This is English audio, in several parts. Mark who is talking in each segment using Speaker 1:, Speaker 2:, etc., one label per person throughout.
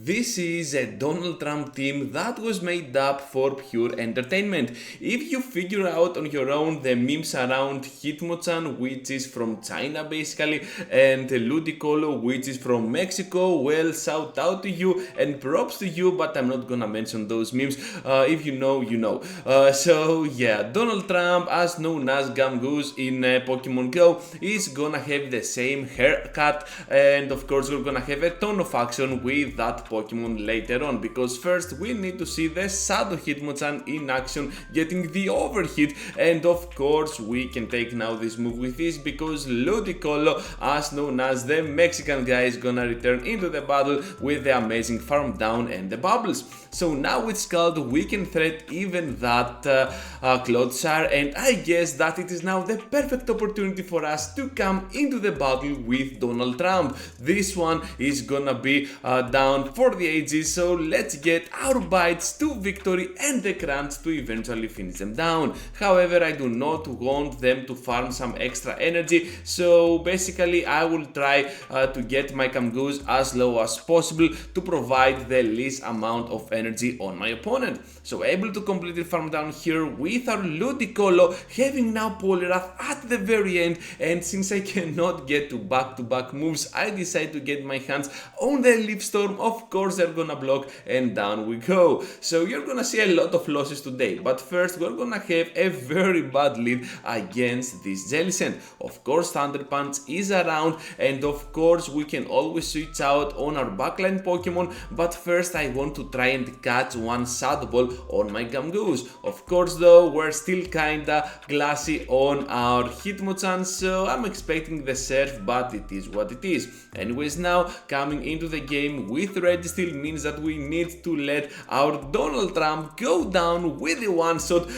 Speaker 1: This is a Donald Trump team that was made up for pure entertainment. If you figure out on your own the memes around Hitmonchan, which is from China basically, and Ludicolo, which is from Mexico, well, shout out to you and props to you, but I'm not gonna mention those memes. If you know, you know. So yeah, Donald Trump, as known as Gamgoose in Pokemon Go, is gonna have the same haircut, and of course we're gonna have a ton of action with that Pokemon later on, because first we need to see the Shadow Hitmonchan in action getting the overhit, and of course we can take now this move with this because Ludicolo, as known as the Mexican guy, is gonna return into the battle with the amazing farm down and the bubbles. So now with Scald we can threat even that Clodsar, and I guess that it is now the perfect opportunity for us to come into the battle with Donald Trump. This one is gonna be down for the ages, so let's get our bites to victory and the crunch to eventually finish them down. However, I do not want them to farm some extra energy, so basically I will try to get my Camgoose as low as possible to provide the least amount of energy on my opponent. So able to completely farm down here with our Ludicolo, having now Poliwrath at the very end, and since I cannot get to back-to-back moves, I decide to get my hands on the Leaf Storm. Of course they're gonna block, and down we go. So you're gonna see a lot of losses today, but first we're gonna have a very bad lead against this Jellicent. Of course Thunder Punch is around, and of course we can always switch out on our backline Pokemon, but first I want to try and catch one Shadow Ball on my Gamgoose. Of course though, we're still kinda glassy on our Hitmonchan, so I'm expecting the Surf, but it is what it is. Anyways, now coming into the game with Registeel means that we need to let our Donald Trump go down with the one-shot,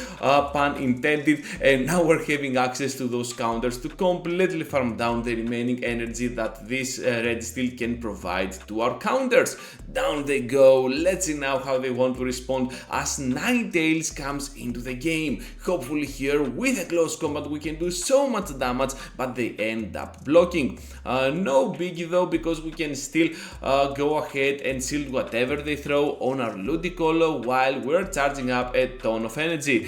Speaker 1: pun intended, and now we're having access to those counters to completely farm down the remaining energy that this Registeel can provide to our counters. Down they go. Let's see now how they want to respond as Ninetales comes into the game. Hopefully here with a close combat we can do so much damage, but they end up blocking. No biggie though, because we can still go ahead and shield whatever they throw on our Ludicolo while we're charging up a ton of energy.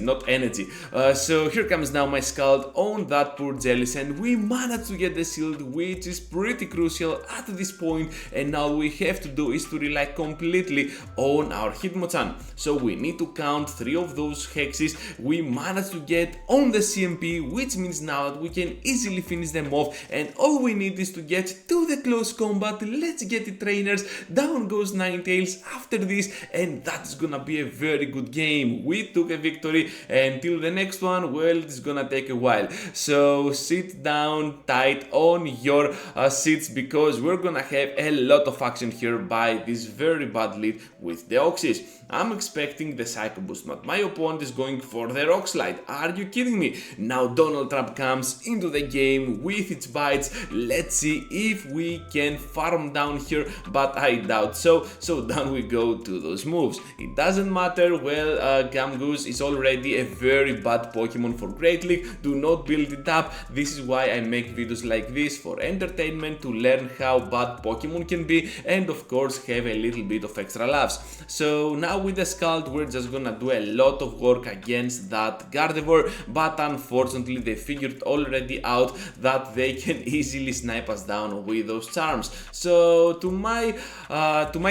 Speaker 1: Not energy. So here comes now my Scald on that poor Jellicent. We managed to get the shield, which is pretty crucial at this point, and now all we have to do is to rely completely on our Hitmonchan. So we need to count 3 of those hexes. We managed to get on the CMP, which means now that we can easily finish them off, and all we need is to get to the close combat. Let's get it, trainers. Down goes Ninetales after this, and that's gonna be a very good game. We took a victory, and till the next one, well, it's gonna take a while. So sit down tight on your seats, because we're gonna have a lot of action here by this very bad lead with the Oxys. I'm expecting the Psycho Boost, but my opponent is going for the Rock Slide. Are you kidding me? Now Donald Trump comes into the game with its bites. Let's see if we can farm down here, but I doubt so. So down we go to those moves. It doesn't matter. Well, Gamgoose is already a very bad Pokemon for Great League. Do not build it up. This is why I make videos like this, for entertainment, to learn how bad Pokemon can be, and of course have a little bit of extra laughs. So now with the Scald we're just gonna do a lot of work against that Gardevoir, but unfortunately they figured already out that they can easily snipe us down with those charms. So to my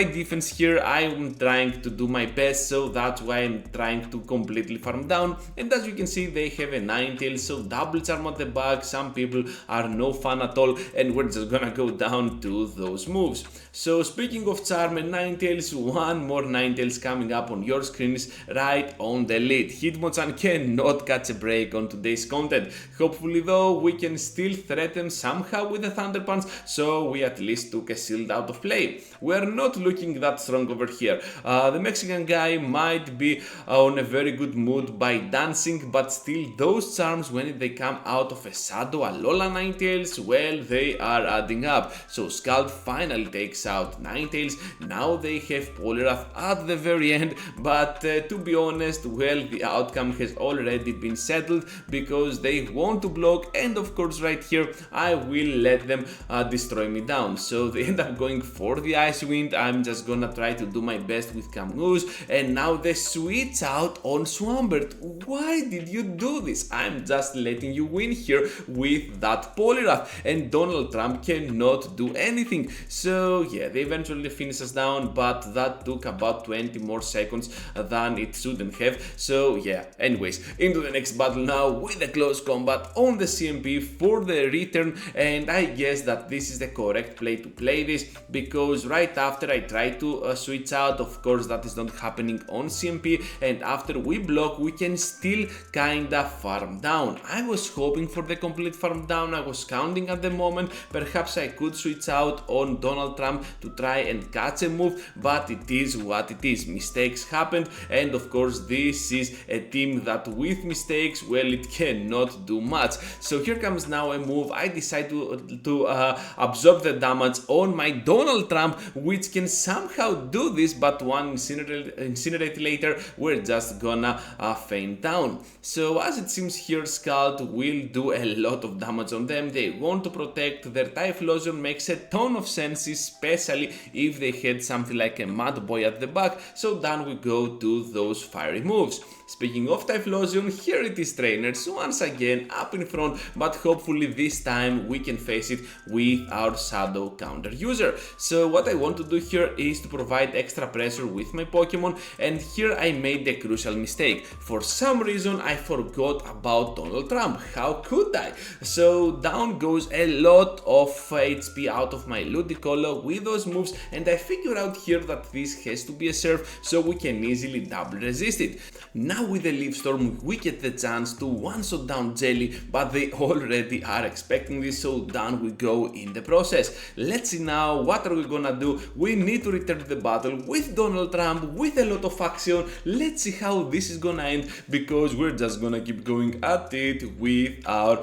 Speaker 1: defense here, I am trying to do my best, so that's why I'm trying to completely farm down. And as you can see, they have a Ninetales, so double charm at the back. Some people are no fun at all, and we're just gonna go down to those moves. So speaking of charm and Ninetales, one more Ninetales coming up on your screens right on the lead. Hitmonchan cannot catch a break on today's content. Hopefully though, we can still threaten somehow with the Thunder Punch, so we at least took a shield out of play. We're not looking that strong over here. The Mexican guy might be on a very good mood by dancing, but still those charms, when they come out of a Shadow Alola Ninetales, well, they are adding up. So Scald finally takes out Ninetales. Now they have Poliwrath at the very end, but to be honest, well, the outcome has already been settled, because they want to block, and of course right here I will let them destroy me down. So they end up up going for the Ice Wind. I'm just gonna try to do my best with Camus, and now they switch out on Swampert. Why did you do this? I'm just letting you win here with that Poliwrath, and Donald Trump cannot do anything. So yeah, they eventually finish us down, but that took about 20 more seconds than it shouldn't have. So yeah, anyways, into the next battle now with a close combat on the CMP for the return, and I guess that this is the correct play to play this, because right after I try to switch out, of course that is not happening on CMP, and after we block we can still kinda farm down. I was hoping for the complete farm down, I was counting at the moment, perhaps I could switch out on Donald Trump to try and catch a move, but it is what it is. Mistakes happened, and of course this is a team that with mistakes, well, it cannot do much. So here comes now a move. I decide to absorb the damage on my Donald Trump, which can somehow do this, but one incinerate later we're just gonna faint down. So as it seems here, Scald will do a lot of damage on them. They want to protect, their Typhlosion makes a ton of sense, especially if they had something like a Mad Boy at the back. So down we go to those fiery moves. Speaking of Typhlosion, here it is, trainers, once again up in front, but hopefully this time we can face it with our Shadow counter user. So what I want to do here is to provide extra pressure with my Pokemon, and here I made the crucial mistake. For some reason I forgot about Donald Trump. How could I? So down goes a lot of HP out of my Ludicolo with those moves, and I figure out here that this has to be a surf, so we can easily double resist it. Now with the Leaf Storm we get the chance to one-shot down Jelly, but they already are expecting this, so down we go in the process. Let's see now what are we gonna do. We need to return to the battle with Donald Trump with a lot of action. Let's see how this is gonna end, because we're just gonna keep going at it with our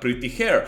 Speaker 1: pretty hair.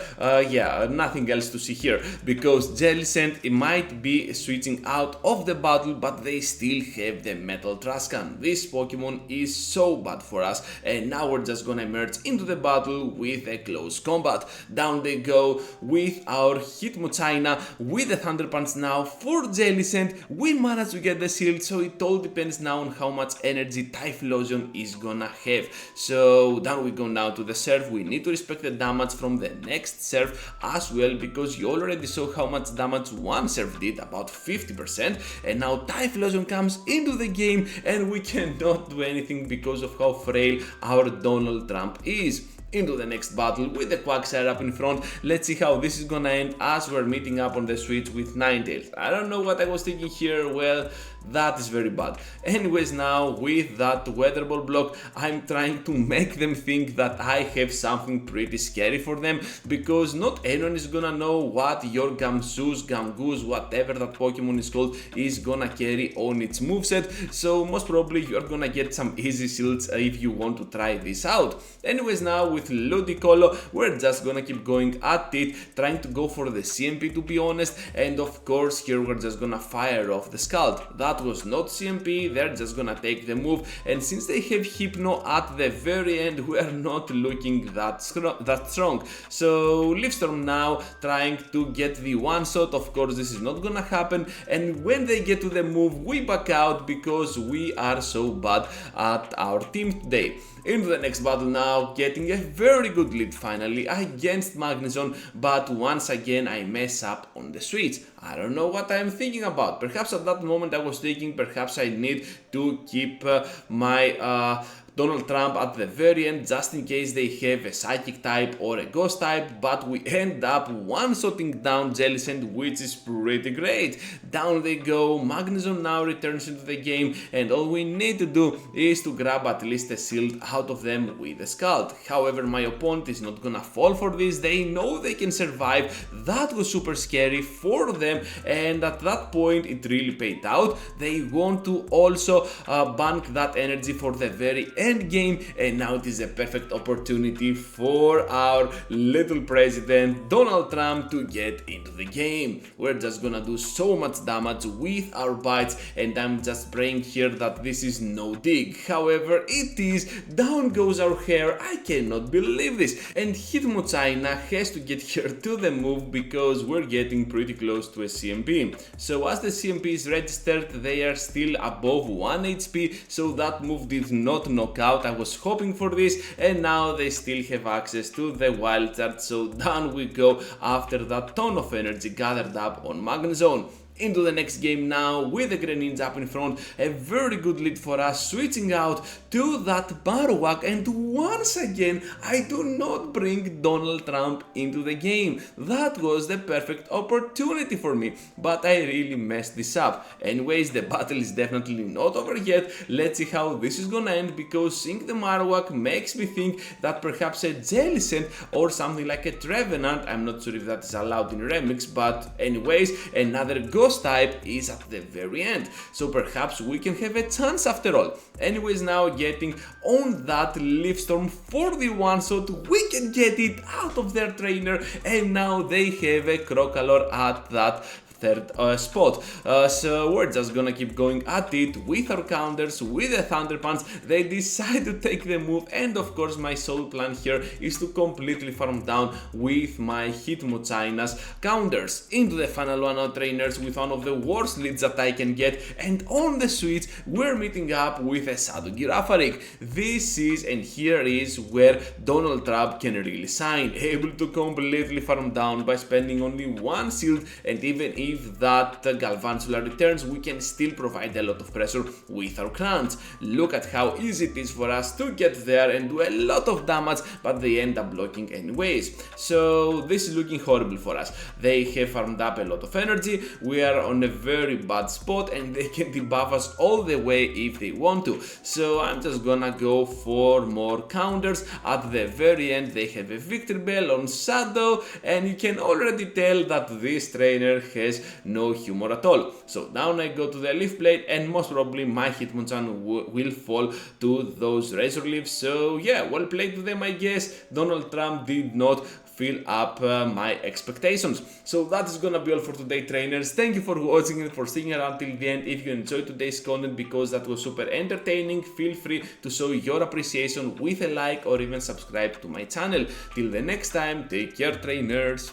Speaker 1: Yeah, nothing else to see here, because Jellicent might be switching out of the battle, but they still have the Metal Trash Can. This Pokemon is so bad for us, and now we're just gonna emerge into the battle with a close combat. Down they go with our Hitmonchan with the Thunder Punch now for Jellicent. We managed to get the shield, so it all depends now on how much energy Typhlosion is gonna have. So down we go now to the surf. We need to respect the damage from the next surf as well, because you already saw how much damage one surf did, about 50%, and now Typhlosion comes into the game and we cannot do anything because of how frail our Donald Trump is. Into the next battle with the Quagsire up in front. Let's see how this is gonna end as we're meeting up on the switch with Ninetales. I don't know what I was thinking here, well, that is very bad. Anyways, now with that Weather Ball block, I'm trying to make them think that I have something pretty scary for them, because not anyone is gonna know what your Gamsus, Gamgoose, whatever that Pokemon is called, is gonna carry on its moveset. So most probably you're gonna get some easy shields if you want to try this out. Anyways, now with Ludicolo, we're just gonna keep going at it, trying to go for the CMP, to be honest, and of course here we're just gonna fire off the Scald. That was not CMP, they're just gonna take the move, and since they have Hypno at the very end, we are not looking that strong. So Leaf Storm now trying to get the one shot. Of course this is not gonna happen, and when they get to the move we back out because we are so bad at our team today. Into the next battle now, getting a very good lead finally against Magnezone, but once again I mess up on the switch. I don't know what I'm thinking about. Perhaps at that moment I was thinking perhaps I need to keep my Donald Trump at the very end just in case they have a Psychic type or a Ghost type, but we end up one-shotting down Jellicent, which is pretty great. Down they go, Magnezone now returns into the game, and all we need to do is to grab at least a shield out of them with a Scald. However, my opponent is not gonna fall for this, they know they can survive. That was super scary for them, and at that point it really paid out. They want to also bank that energy for the very end game, and now it is a perfect opportunity for our little president Donald Trump to get into the game. We're just gonna do so much damage with our bites, and I'm just praying here that this is no dig. However, it is. Down goes our hair. I cannot believe this. And Hitmonchan has to get here to the move because we're getting pretty close to a CMP. So as the CMP is registered, they are still above 1 HP, so that move did not knock out. I was hoping for this, and now they still have access to the wild card, so down we go after that ton of energy gathered up on Magnezone. Into the next game now with the Greninja up in front, a very good lead for us, switching out to that Marowak, and once again I do not bring Donald Trump into the game. That was the perfect opportunity for me, but I really messed this up. Anyways, the battle is definitely not over yet. Let's see how this is gonna end, because seeing the Marowak makes me think that perhaps a Jellicent or something like a Trevenant, I'm not sure if that is allowed in Remix, but anyways, another Ghost type is at the very end, so perhaps we can have a chance after all. Anyways, now getting on that Leaf Storm for the one shot, we can get it out of their trainer, and now they have a Crocalor at that third spot. So we're just gonna keep going at it with our counters, with the Thunder Punch. They decide to take the move, and of course my sole plan here is to completely farm down with my Hitmonchan's counters. Into the final one out trainers with one of the worst leads that I can get, and on the switch we're meeting up with a Shadow Girafarig. This is, and here is where Donald Trump can really shine, able to completely farm down by spending only one shield, and even if that Galvantula returns, we can still provide a lot of pressure with our crunch. Look at how easy it is for us to get there and do a lot of damage, but they end up blocking anyways. So this is looking horrible for us. They have farmed up a lot of energy, we are on a very bad spot, and they can debuff us all the way if they want to. So I'm just gonna go for more counters. At the very end they have a Victory Bell on Shadow, and you can already tell that this trainer has no humor at all. So down I go to the Leaf Blade, and most probably my Hitmonchan will fall to those Razor Leaves. So yeah, well played to them, I guess. Donald Trump did not fill up my expectations. So that is gonna be all for today, trainers. Thank you for watching and for sticking around till the end. If you enjoyed today's content because that was super entertaining, feel free to show your appreciation with a like or even subscribe to my channel. Till the next time, take care, trainers.